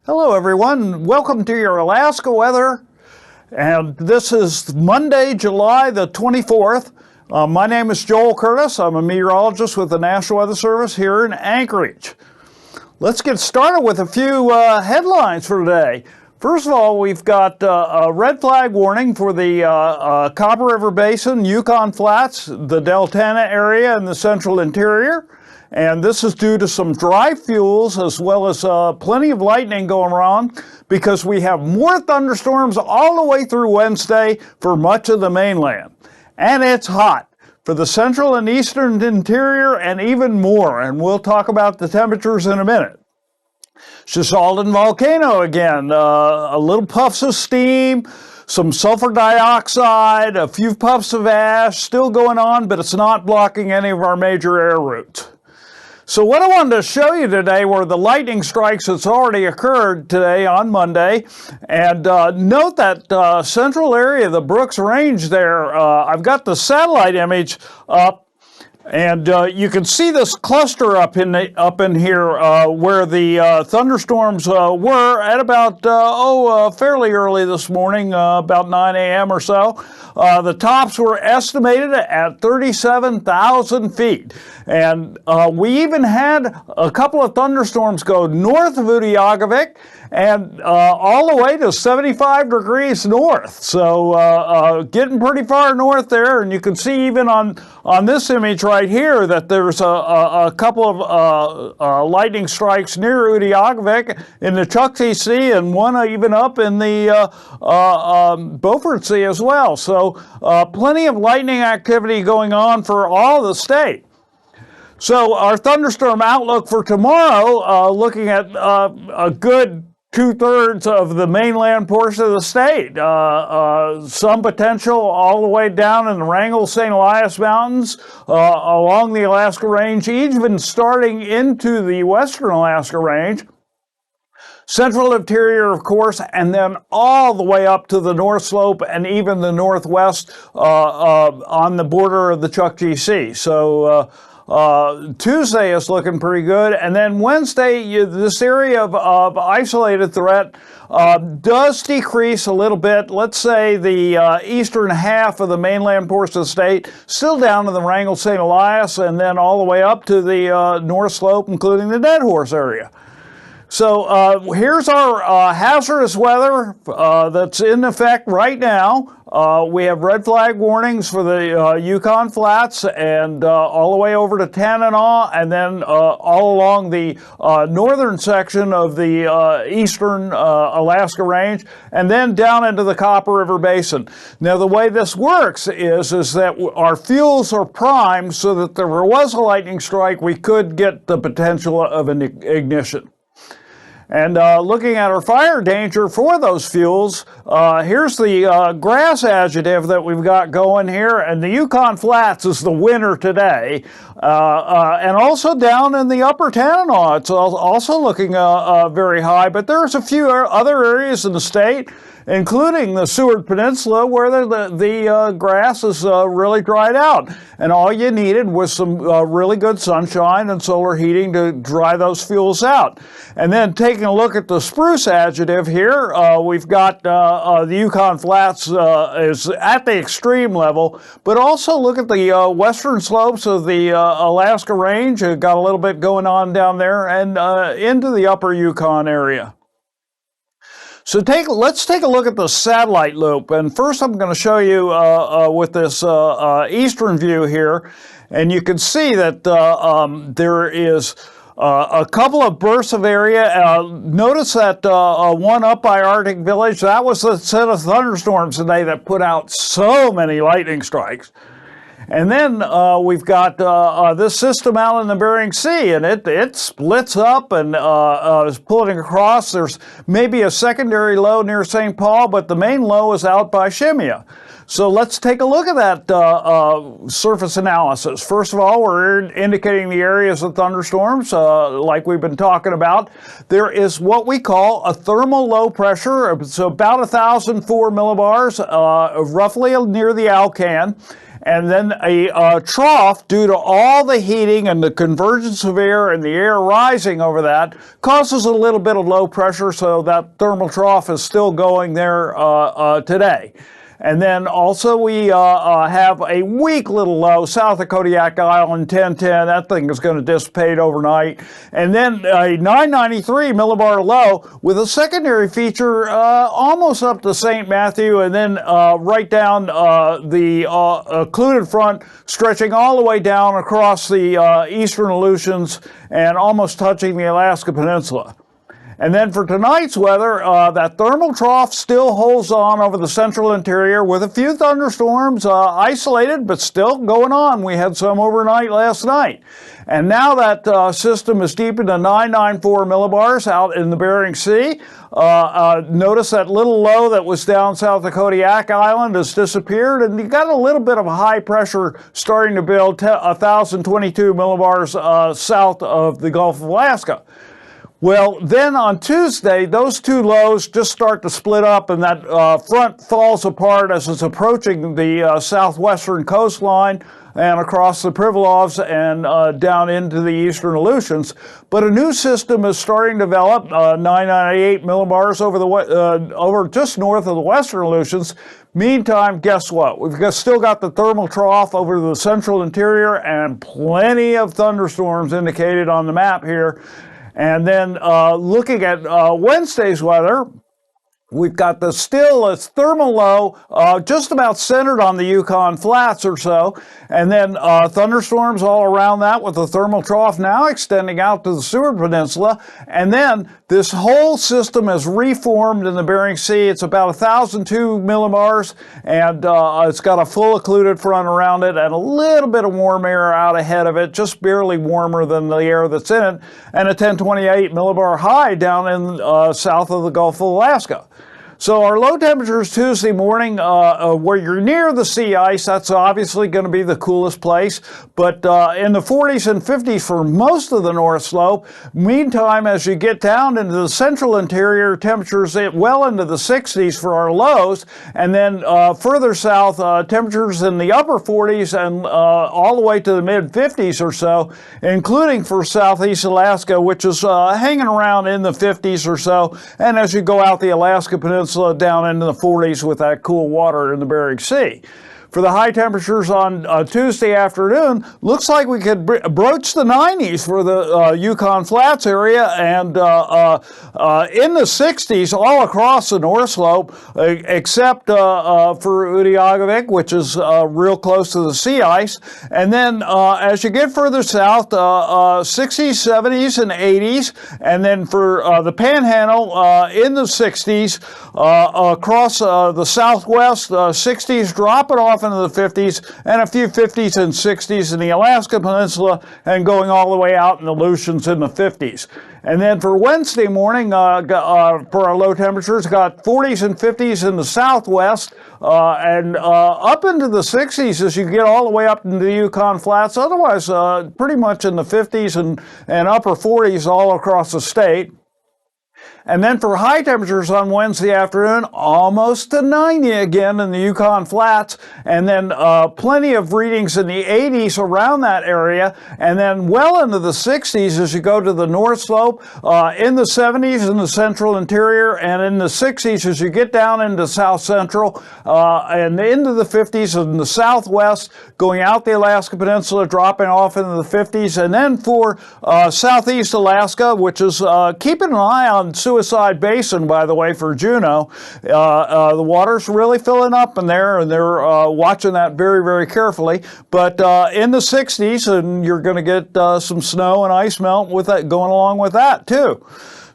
Hello everyone, welcome to your Alaska weather, and this is Monday, July the 24th. My name is Joel Curtis. I'm a meteorologist with the National Weather Service here in Anchorage. Let's get started with a few headlines for today. First of all, we've got a red flag warning for the Copper River Basin, Yukon Flats, the Deltana area, and the central interior. And this is due to some dry fuels as well as plenty of lightning going on because we have more thunderstorms all the way through Wednesday for much of the mainland. And it's hot for the central and eastern interior and even more. And we'll talk about the temperatures in a minute. Shishaldin volcano again, a little puffs of steam, some sulfur dioxide, a few puffs of ash still going on, but it's not blocking any of our major air routes. So what I wanted to show you today were the lightning strikes that's already occurred today on Monday. And note that central area, the Brooks Range there, I've got the satellite image up. And you can see this cluster up in here where the thunderstorms were at about, fairly early this morning, about 9 a.m. or so. The tops were estimated at 37,000 feet. And we even had a couple of thunderstorms go north of Utqiagvik and all the way to 75 degrees north. So getting pretty far north there, and you can see even on this image right here that there's a couple of lightning strikes near Utqiagvik in the Chukchi Sea and one even up in the Beaufort Sea as well. So plenty of lightning activity going on for all the state. So our thunderstorm outlook for tomorrow, looking at a good 2/3 of the mainland portion of the state. Some potential all the way down in the Wrangell-St. Elias Mountains, along the Alaska Range, even starting into the western Alaska Range. Central interior, of course, and then all the way up to the North Slope and even the northwest on the border of the Chukchi Sea. So Tuesday is looking pretty good, and then Wednesday, this area of isolated threat does decrease a little bit. Let's say the eastern half of the mainland portion of the state, still down to the Wrangell-St. Elias, and then all the way up to the North Slope, including the Dead Horse area. So here's our hazardous weather that's in effect right now. We have red flag warnings for the Yukon Flats and all the way over to Tanana, and then all along the northern section of the eastern Alaska Range, and then down into the Copper River Basin. Now the way this works is that our fuels are primed so that if there was a lightning strike, we could get the potential of an ignition. And looking at our fire danger for those fuels, here's the grass adjective that we've got going here, and the Yukon Flats is the winner today. And also down in the upper Tanana, it's also looking very high, but there's a few other areas in the state, including the Seward Peninsula, where the grass is really dried out. And all you needed was some really good sunshine and solar heating to dry those fuels out. And then taking a look at the spruce adjective here, we've got the Yukon Flats is at the extreme level, but also look at the western slopes of the Alaska Range. Got a little bit going on down there, and into the upper Yukon area. So let's take a look at the satellite loop. And first I'm going to show you with this eastern view here. And you can see that there is a couple of bursts of area. Notice that one up by Arctic Village, that was the set of thunderstorms today that put out so many lightning strikes. And then we've got this system out in the Bering Sea, and it splits up and is pulling across. There's maybe a secondary low near St. Paul, but the main low is out by Shemya. So let's take a look at that surface analysis. First of all, we're indicating the areas of thunderstorms, like we've been talking about. There is what we call a thermal low pressure. It's about 1,004 millibars, roughly near the Alcan. and then a trough, due to all the heating and the convergence of air and the air rising over that, causes a little bit of low pressure, so that thermal trough is still going there today. And then also we have a weak little low south of Kodiak Island, 1010. That thing is going to dissipate overnight. And then a 993 millibar low with a secondary feature almost up to St. Matthew, and then right down the occluded front, stretching all the way down across the eastern Aleutians and almost touching the Alaska Peninsula. And then for tonight's weather, that thermal trough still holds on over the central interior with a few thunderstorms, isolated, but still going on. We had some overnight last night. And now that system is deep into 994 millibars out in the Bering Sea. Notice that little low that was down south of Kodiak Island has disappeared, and you got a little bit of high pressure starting to build 1,022 millibars south of the Gulf of Alaska. Well, then on Tuesday, those two lows just start to split up, and that front falls apart as it's approaching the southwestern coastline and across the Pribilofs and down into the eastern Aleutians. But a new system is starting to develop, 998 millibars over just north of the western Aleutians. Meantime, guess what? We've still got the thermal trough over the central interior and plenty of thunderstorms indicated on the map here. And then looking at Wednesday's weather, we've got the thermal low just about centered on the Yukon Flats or so, and then thunderstorms all around that with the thermal trough now extending out to the Seward Peninsula. And then this whole system has reformed in the Bering Sea. It's about 1,002 millibars, and it's got a full occluded front around it and a little bit of warm air out ahead of it, just barely warmer than the air that's in it, and a 1028 millibar high down in south of the Gulf of Alaska. So our low temperatures Tuesday morning, where you're near the sea ice, that's obviously going to be the coolest place, but in the 40s and 50s for most of the North Slope. Meantime, as you get down into the central interior, temperatures well into the 60s for our lows, and then further south, temperatures in the upper 40s and all the way to the mid 50s or so, including for southeast Alaska, which is hanging around in the 50s or so, and as you go out the Alaska Peninsula, down into the 40s with that cool water in the Bering Sea. For the high temperatures on Tuesday afternoon, looks like we could broach the 90s for the Yukon Flats area, and in the 60s all across the North Slope, except for Utqiagvik, which is real close to the sea ice. And then as you get further south, 60s, 70s, and 80s. And then for the Panhandle, in the 60s, across the southwest, 60s dropping off into the 50s, and a few 50s and 60s in the Alaska Peninsula, and going all the way out in the Aleutians in the 50s. And then for Wednesday morning, for our low temperatures, got 40s and 50s in the southwest, and up into the 60s as you get all the way up into the Yukon Flats. Otherwise, pretty much in the 50s and upper 40s all across the state. And then for high temperatures on Wednesday afternoon, almost to 90 again in the Yukon Flats, and then plenty of readings in the 80s around that area, and then well into the 60s as you go to the North Slope, in the 70s in the central interior, and in the 60s as you get down into South Central, and into the 50s in the Southwest, going out the Alaska Peninsula, dropping off into the 50s, and then for Southeast Alaska, which is keeping an eye on Suicide Basin, by the way, for Juneau. The water's really filling up in there, and they're watching that very, very carefully. But in the 60s, and you're going to get some snow and ice melt with that going along with that too.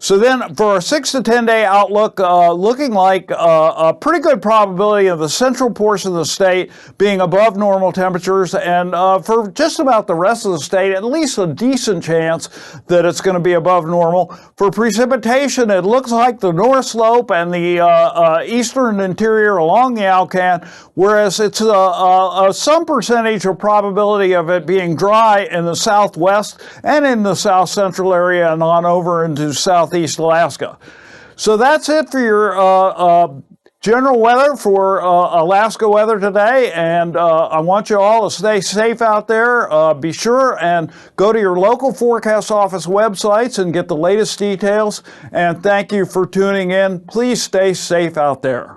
So then for our 6 to 10 day outlook, looking like a pretty good probability of the central portion of the state being above normal temperatures, and for just about the rest of the state, at least a decent chance that it's going to be above normal. For precipitation, it looks like the North Slope and the eastern interior along the Alcan, whereas it's some percentage of probability of it being dry in the southwest and in the south central area and on over into southeast Alaska. So that's it for your general weather for Alaska weather today, and I want you all to stay safe out there. Be sure and go to your local forecast office websites and get the latest details, and thank you for tuning in. Please stay safe out there.